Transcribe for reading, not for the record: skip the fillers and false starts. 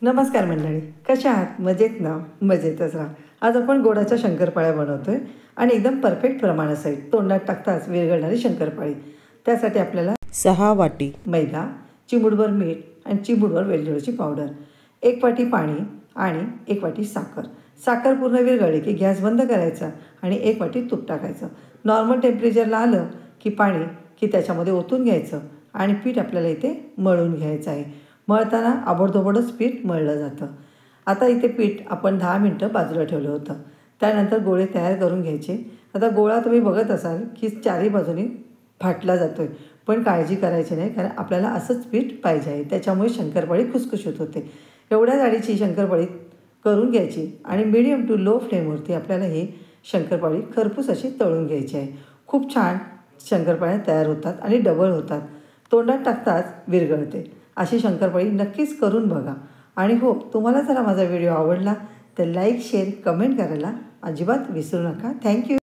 नमस्कार मंडळी, कशा आहात? मजेत ना? मजेतच राहा. आज आपण गोडाच्या शंकरपाळ्या बनवतोय आणि एकदम परफेक्ट प्रमाणासहित तोंडात टाकताच विरघळणारी शंकरपाळी. त्यासाठी आपल्याला 6 वाटी मैदा, चिमूटभर मीठ आणि चिमूटभर वेलदोड्याची पावडर, 1 वाटी पाणी आणि 1 वाटी साखर. साखर पूर्ण विरघळली की गॅस बंद करायचा आणि 1 वाटी तूप टाकायचं. नॉर्मल टेम्परेचरला आलं की पाणी त्याच्यामध्ये ओतून घ्यायचं आणि पीठ आपल्याला इथे मळून घ्यायचं आहे. मळताना आबडधोबडच पीठ मळलं जातं. आता इथे पीठ आपण 10 मिनटं बाजूला ठेवलं होतं. त्यानंतर गोळे तयार करून घ्यायचे. आता गोळा तुम्ही बघत असाल की चारही बाजूनी फाटला जातो आहे, पण काळजी करायची नाही, कारण आपल्याला असंच पीठ पाहिजे आहे. त्याच्यामुळे शंकरपाळी खुसखुशीत होते. एवढ्या जाडीची शंकरपाळी करून घ्यायची आणि मीडियम टू लो फ्लेमवरती आपल्याला ही शंकरपाळी खरपूस अशी तळून घ्यायची आहे. खूप छान शंकरपाळ्या तयार होतात आणि डबल होतात. तोंडात टाकताच विरघळते. अशी शंकरपाळी नक्कीच करून बघा. आणि हो, तुम्हाला जर माझा व्हिडिओ आवडला तर लाईक, शेअर, कमेंट करायला अजिबात विसरू नका. थँक्यू.